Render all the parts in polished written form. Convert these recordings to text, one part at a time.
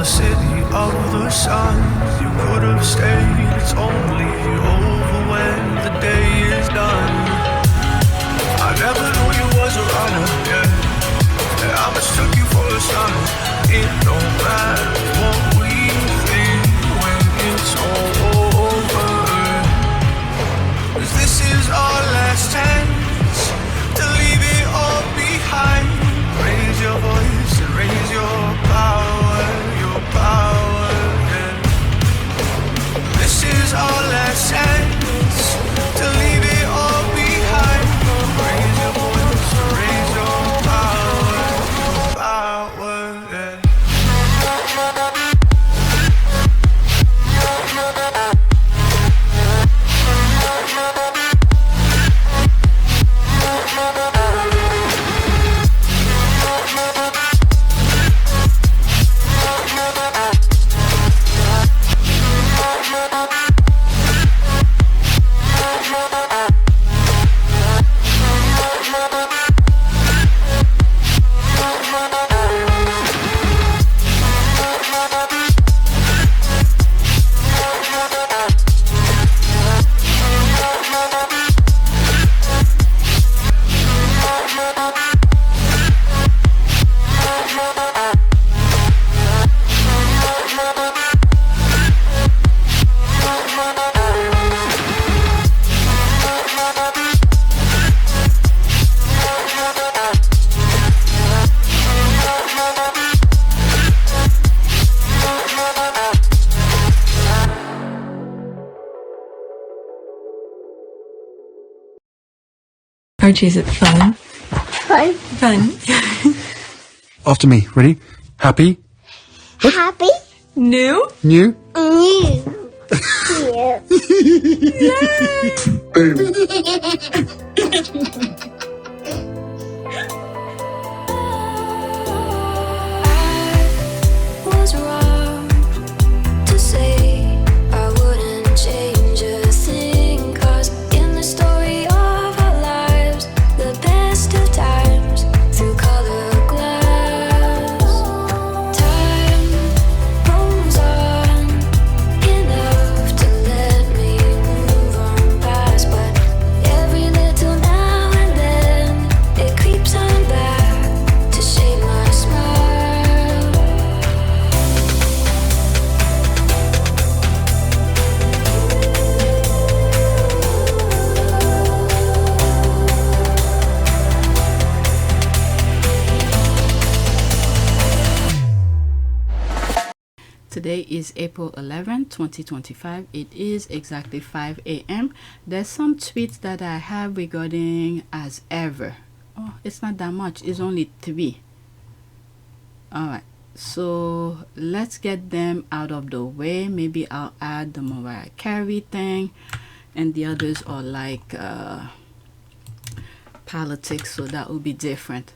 the city of the sun. You could have stayed, it's only over when the day is done. I never knew you was a runner, yeah. I mistook you for a son. It don't matter what we think when it's all over. 'Cause this is our last chance to leave it all behind. Raise your voice and raise your power, yeah. This is our last chance to leave it all behind. Raise your voice and raise your power, yeah. Archie, is it fun? Fun. Fun. After me. Ready? Happy? Happy. New? New? New. Was wrong to say I wouldn't change a thing, 'cause in the story of our lives, the best of times through colored glass, time moves on enough to let me move on past, but every little now and then it creeps on back to shape my smile. Today is April 11, 2025. It is exactly 5 a.m. There's some tweets that I have regarding as ever. Oh, it's not that much. It's only 3. Alright, so let's get them out of the way. Maybe I'll add the Mariah Carey thing. And the others are like politics, so that will be different.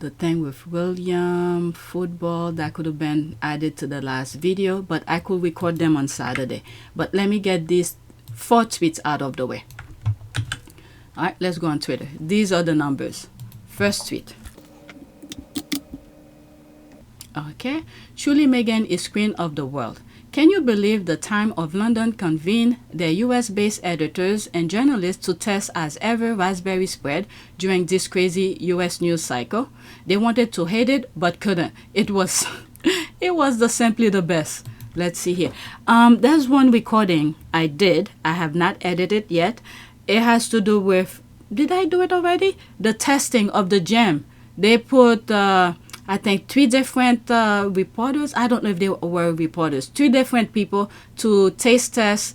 The thing with William, football, that could have been added to the last video, but I could record them on Saturday. But let me get these 4 tweets out of the way. Alright, let's go on Twitter. These are the numbers. First tweet. Okay. Truly, Meghan is queen of the world. Can you believe the Time of London convened their US-based editors and journalists to test as ever raspberry spread during this crazy US news cycle? They wanted to hate it but couldn't. It was simply the best. Let's see here. There's one recording I did. I have not edited yet. It has to do with, did I do it already? The testing of the gem. They put I think 3 different reporters. I don't know if they were reporters. 3 different people to taste test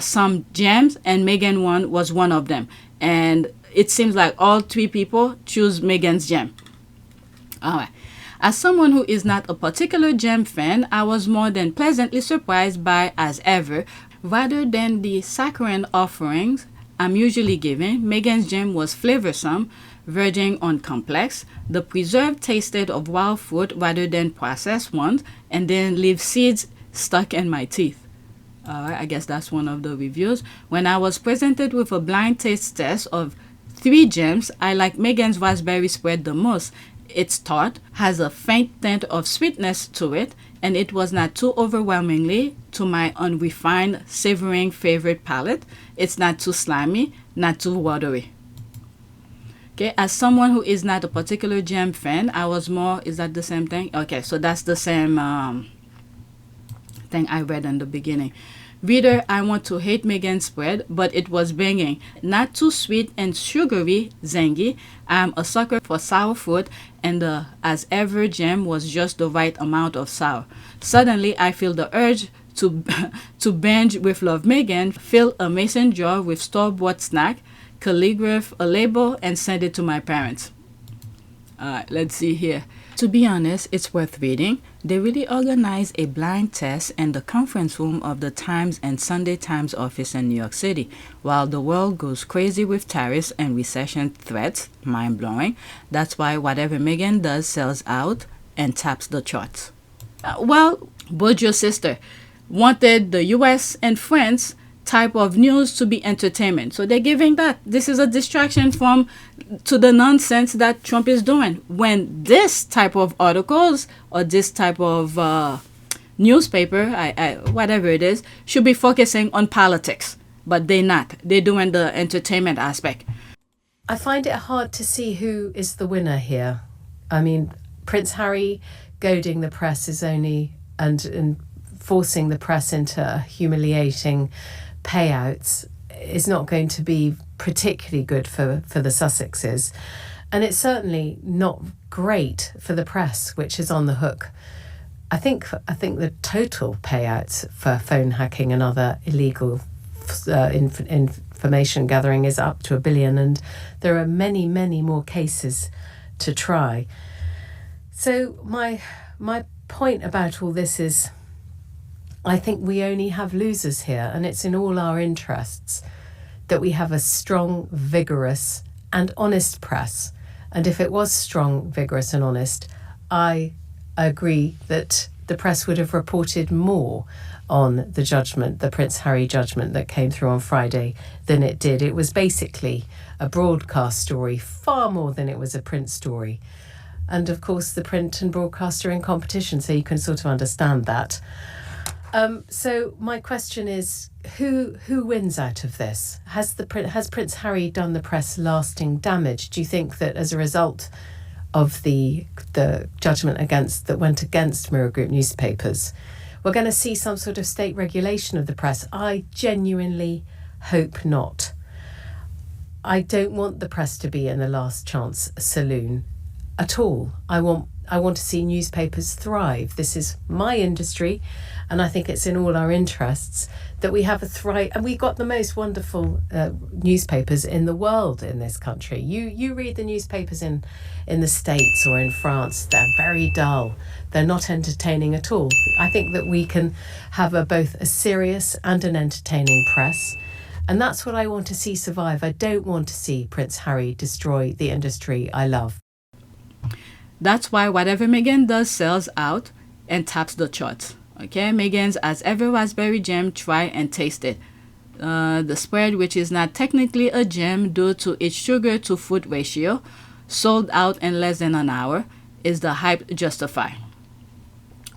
some gems, and Meghan one was one of them. And it seems like all 3 people choose Meghan's gem. All right. As someone who is not a particular gem fan, I was more than pleasantly surprised by, as ever, rather than the saccharine offerings I'm usually given, Meghan's gem was flavorsome, verging on complex. The preserved tasted of wild fruit rather than processed ones, and then leave seeds stuck in my teeth. I guess that's one of the reviews. When I was presented with a blind taste test of 3 gems, I like Meghan's raspberry spread the most. It's tart, has a faint hint of sweetness to it, and it was not too overwhelmingly to my unrefined, savoring favorite palate. It's not too slimy, not too watery. Okay, as someone who is not a particular jam fan, I was more, is that the same thing? Okay, so that's the same thing I read in the beginning. Reader, I want to hate Meghan's spread, but it was banging. Not too sweet and sugary, zangy. I'm a sucker for sour fruit, and the as ever jam was just the right amount of sour. Suddenly, I feel the urge to to binge with Love Meghan, fill a mason jar with store-bought snack, calligraph a label, and send it to my parents. Let's see here. To be honest, it's worth reading. They really organized a blind test in the conference room of the Times and Sunday Times office in New York City. While the world goes crazy with tariffs and recession threats, mind-blowing. That's why whatever Meghan does sells out and taps the charts. Well, Bojo's sister wanted the US and France type of news to be entertainment. So they're giving that. This is a distraction to the nonsense that Trump is doing. When this type of articles or this type of newspaper, whatever it is, should be focusing on politics. But they're not. They're doing the entertainment aspect. I find it hard to see who is the winner here. I mean, Prince Harry goading the press is only and forcing the press into humiliating payouts is not going to be particularly good for the Sussexes. And it's certainly not great for the press, which is on the hook. I think the total payouts for phone hacking and other illegal information gathering is up to $1 billion, and there are many, many more cases to try. So my point about all this is, I think we only have losers here, and it's in all our interests that we have a strong, vigorous and honest press. And if it was strong, vigorous and honest, I agree that the press would have reported more on the judgment, the Prince Harry judgment that came through on Friday, than it did. It was basically a broadcast story, far more than it was a print story. And of course, the print and broadcast are in competition, so you can sort of understand that. So my question is, who wins out of this? Has Prince Harry done the press lasting damage? Do you think that as a result of the judgment that went against Mirror Group newspapers, we're going to see some sort of state regulation of the press? I genuinely hope not. I don't want the press to be in a last chance saloon at all. I want to see newspapers thrive. This is my industry, and I think it's in all our interests that we have a thrive. And we've got the most wonderful newspapers in the world in this country. You read the newspapers in the States or in France, they're very dull. They're not entertaining at all. I think that we can have both a serious and an entertaining press. And that's what I want to see survive. I don't want to see Prince Harry destroy the industry I love. That's why whatever Meghan does sells out and taps the charts. Okay, Meghan's As Ever Raspberry Jam, try and taste it. The spread, which is not technically a jam due to its sugar to fruit ratio, sold out in less than an hour. Is the hype justified?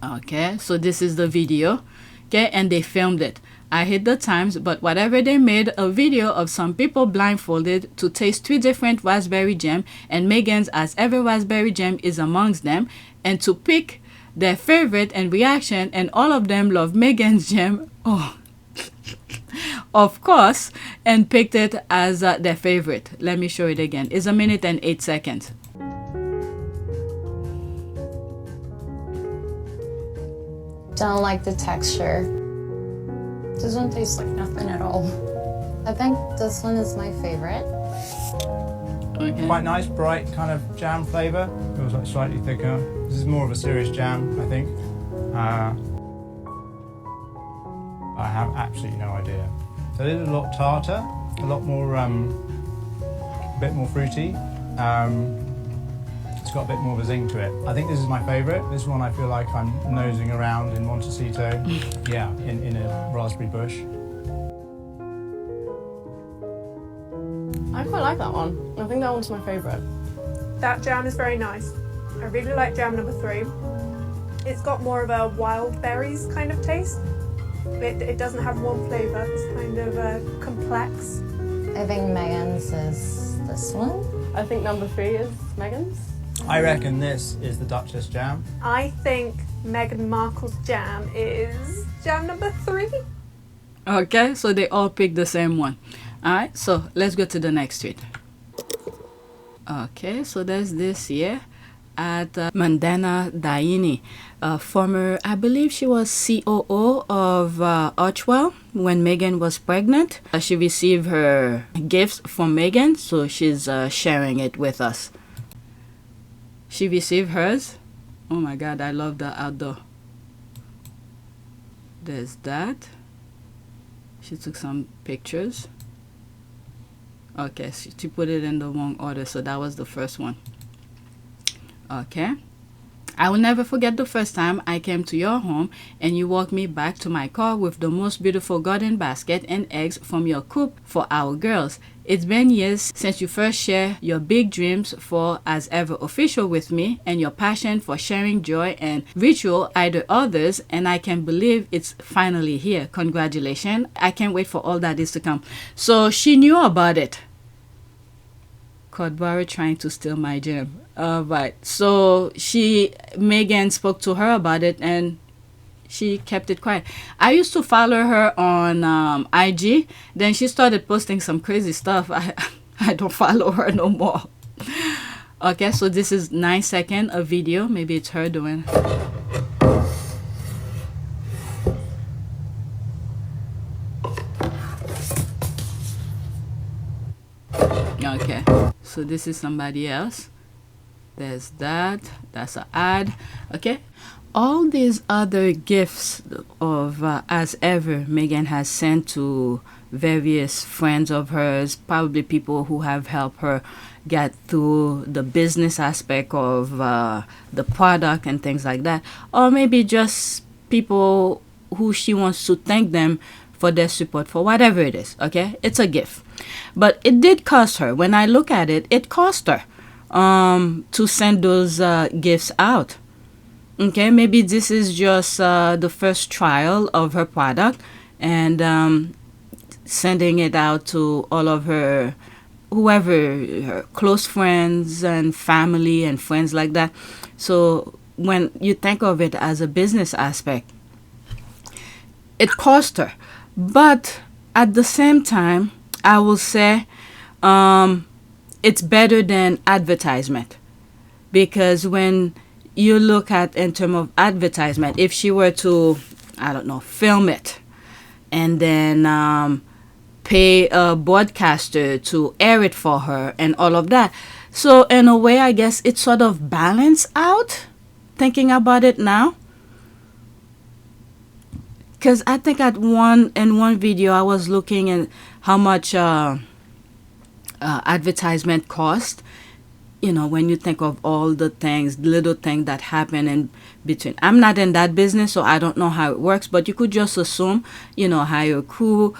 Okay, so this is the video. Okay, and they filmed it. I hate the Times, but whatever, they made a video of some people blindfolded to taste 3 different raspberry jam, and Meghan's As Ever Raspberry Jam is amongst them, and to pick their favorite and reaction, and all of them love Meghan's jam. Oh, of course, and picked it as their favorite. Let me show it again. It's 1 minute and 8 seconds. Don't like the texture. Doesn't taste like nothing at all. I think this one is my favorite. Okay. Quite nice, bright kind of jam flavour. Feels like slightly thicker. This is more of a serious jam, I think. I have absolutely no idea. So it is a lot tartar, a lot more, a bit more fruity. It's got a bit more of a zing to it. I think this is my favourite. This one I feel like I'm nosing around in Montecito. Yeah, in a raspberry bush. I quite like that one. I think that one's my favourite. That jam is very nice. I really like jam number 3. It's got more of a wild berries kind of taste. It doesn't have one flavour. It's kind of complex. I think Meghan's is this one. I think number 3 is Meghan's. I reckon this is the Duchess jam. I think Meghan Markle's jam is jam number 3. Okay, so they all picked the same one. Alright, so let's go to the next tweet. Okay, so there's this here at Mandana Daini, former, I believe she was COO of Archwell when Meghan was pregnant. She received her gifts from Meghan, so she's sharing it with us. She received hers. Oh my God, I love the outdoor. There's that. She took some pictures. Okay, she put it in the wrong order, so that was the first one. Okay. I will never forget the first time I came to your home and you walked me back to my car with the most beautiful garden basket and eggs from your coop for our girls. It's been years since you first shared your big dreams for As Ever Official with me and your passion for sharing joy and ritual either others, and I can't believe it's finally here. Congratulations. I can't wait for all that is to come. So she knew about it. Codbara trying to steal my gem. Right. So Meghan spoke to her about it and she kept it quiet. I used to follow her on IG. Then she started posting some crazy stuff. I don't follow her no more. Okay, so this is 9 seconds of video. Maybe it's her doing. Okay, so this is somebody else. There's that. That's an ad. Okay. All these other gifts of As Ever Meghan has sent to various friends of hers, probably people who have helped her get through the business aspect of the product and things like that. Or maybe just people who she wants to thank them for their support for whatever it is. Okay. It's a gift. But it did cost her. When I look at it, it cost her to send those gifts out. Okay, maybe this is just the first trial of her product and sending it out to all of her, whoever, her close friends and family and friends like that. So when you think of it as a business aspect, it cost her. But at the same time, I will say it's better than advertisement, because when you look at in terms of advertisement, if she were to, I don't know, film it and then pay a broadcaster to air it for her and all of that. So in a way, I guess it sort of balanced out, thinking about it now. Because I think in one video, I was looking at how much advertisement cost. You know, when you think of all the things, little things that happen in between. I'm not in that business, so I don't know how it works, but you could just assume, you know, hire a crew,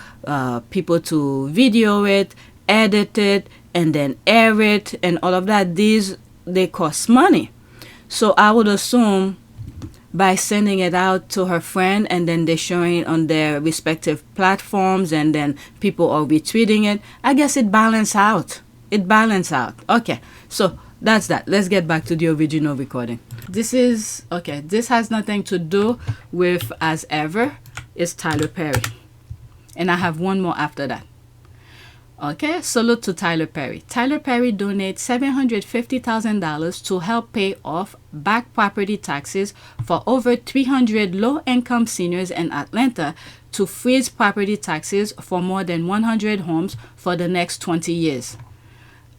people to video it, edit it, and then air it, and all of that. They cost money. So I would assume by sending it out to her friend and then they're showing it on their respective platforms and then people are retweeting it, I guess it balanced out. It balanced out. Okay, so that's that. Let's get back to the original recording. This has nothing to do with As Ever. It's Tyler Perry. And I have one more after that. Okay, salute to Tyler Perry. Tyler Perry donates $750,000 to help pay off back property taxes for over 300 low-income seniors in Atlanta to freeze property taxes for more than 100 homes for the next 20 years.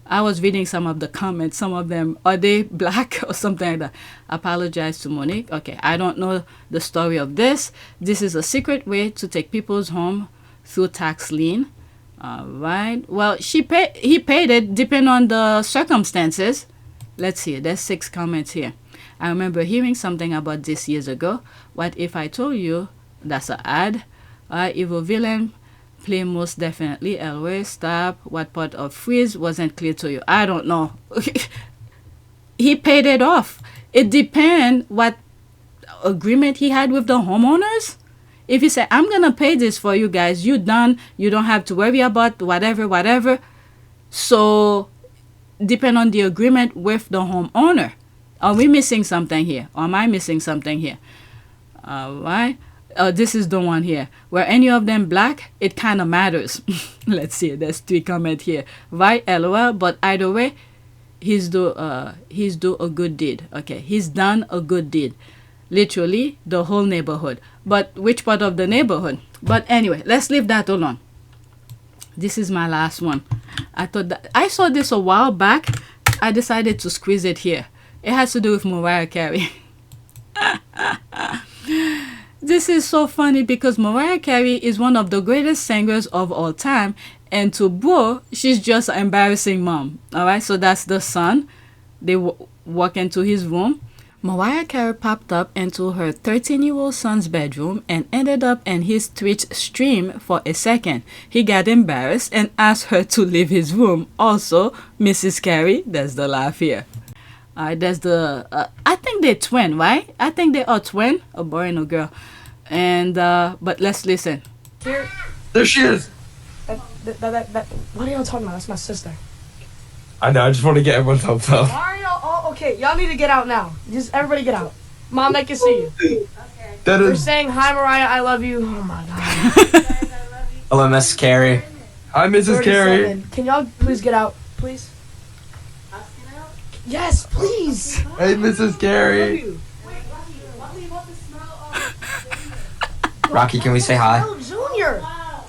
I was reading some of the comments. Some of them, are they black or something like that? Apologize to Monique. Okay, I don't know the story of this. This is a secret way to take people's home through tax lien. All right. Well, he paid it depending on the circumstances. Let's see. There's 6 comments here. I remember hearing something about this years ago. What if I told you that's an ad? Evil villain. Play most definitely. Elway, stop. What part of freeze wasn't clear to you? I don't know. He paid it off. It depends what agreement he had with the homeowners? If he said, I'm gonna pay this for you guys, you done, you don't have to worry about whatever. So depend on the agreement with the homeowner. Are we missing something here? Or am I missing something here? Alright. This is the one here. Were any of them black? It kind of matters. Let's see. There's 3 comments here. Right, LOL. But either way, he's do a good deed. Okay, he's done a good deed. Literally, the whole neighborhood. But which part of the neighborhood? But anyway, let's leave that alone. This is my last one. I saw this a while back. I decided to squeeze it here. It has to do with Mariah Carey. This is so funny because Mariah Carey is one of the greatest singers of all time, and to Bo, she's just an embarrassing mom. Alright, so that's the son. They walk into his room. Mariah Carey popped up into her 13-year-old son's bedroom and ended up in his Twitch stream for a second. He got embarrassed and asked her to leave his room. Also, Mrs. Carey, there's the laugh here. There's the, I think they're twin, right? I think they are twin, a boy and a girl. And, but let's listen. Here. There she is. What are y'all talking about? That's my sister. I know, I just want to get everyone's thumbs up. Why are y'all all okay? Y'all need to get out now. Just everybody get out. Mom, I can see you. Okay. We're saying hi, Mariah. I love you. Oh my god. Hello, Mrs. Carey. Hi, Mrs. Carey. Can y'all please get out, please? Yes, please. Hey, Mrs. Carey. Rocky, can we say hi? No, Junior,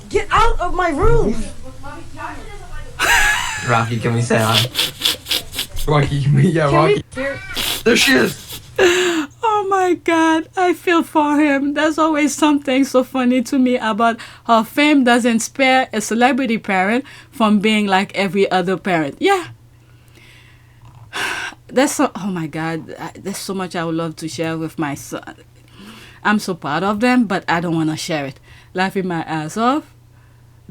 get out of my room. Rocky, can we say hi? Rocky, Rocky. There she is. Oh my god, I feel for him. There's always something so funny to me about how fame doesn't spare a celebrity parent from being like every other parent. Yeah. Oh my god, there's so much I would love to share with my son. I'm so proud of them, but I don't want to share it. Laughing my ass off.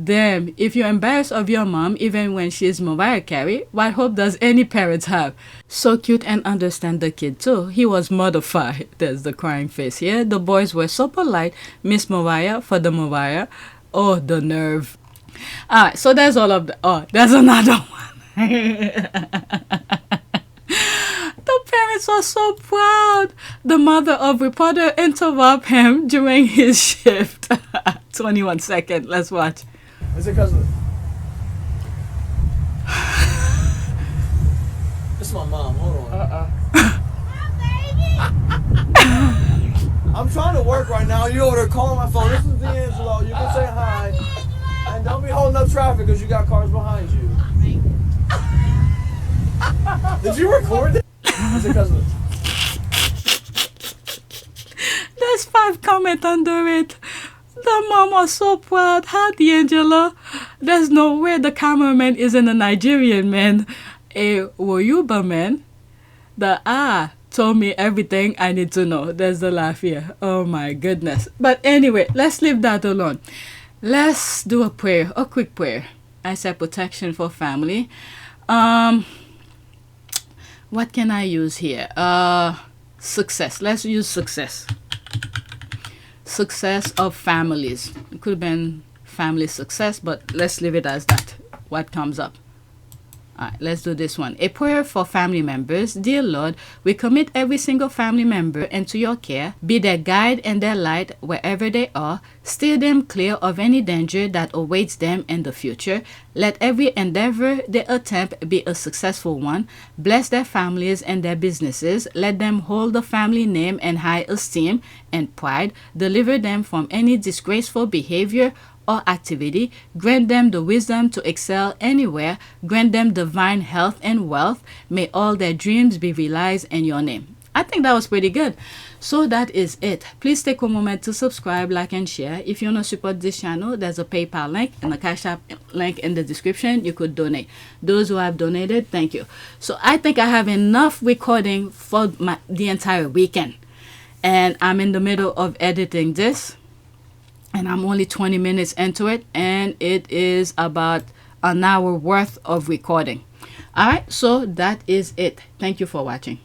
Damn, if you're embarrassed of your mom, even when she's Mariah Carey, what hope does any parent have? So cute and understand the kid too. He was mortified. There's the crying face here. The boys were so polite. Miss Mariah for the Mariah. Oh, the nerve. Alright, so there's all of the... Oh, there's another one. The parents are so proud. The mother of reporter interrupt him during his shift. 21 seconds. Let's watch. Is it because of... This is my mom. Hold on. I'm trying to work right now. You over there calling my phone. This is D'Angelo. You can say hi. And don't be holding up traffic because you got cars behind you. Did you record that? Is it because of... There's 5 comments under it. The mom was so proud. How D'Angelo? There's no way the cameraman isn't a Nigerian man. A Woyuba man. The told me everything I need to know. There's the laugh here. Oh my goodness. But anyway, let's leave that alone. Let's do a prayer, a quick prayer. I said protection for family. What can I use here? Success. Let's use success. Success of families. It could have been family success, but let's leave it as that. What comes up? Alright, let's do this one. A prayer for family members. Dear Lord, we commit every single family member into your care. Be their guide and their light wherever they are. Steer them clear of any danger that awaits them in the future. Let every endeavor they attempt be a successful one. Bless their families and their businesses. Let them hold the family name in high esteem and pride. Deliver them from any disgraceful behavior or activity. Grant them the wisdom to excel anywhere. Grant them divine health and wealth. May all their dreams be realized in your name. I think that was pretty good. So that is it. Please take a moment to subscribe, like, and share. If you want to support this channel, there's a PayPal link and a Cash App link in the description. You could donate. Those who have donated, thank you. So I think I have enough recording for the entire weekend. And I'm in the middle of editing this. And I'm only 20 minutes into it, and it is about an hour worth of recording. All right, so that is it. Thank you for watching.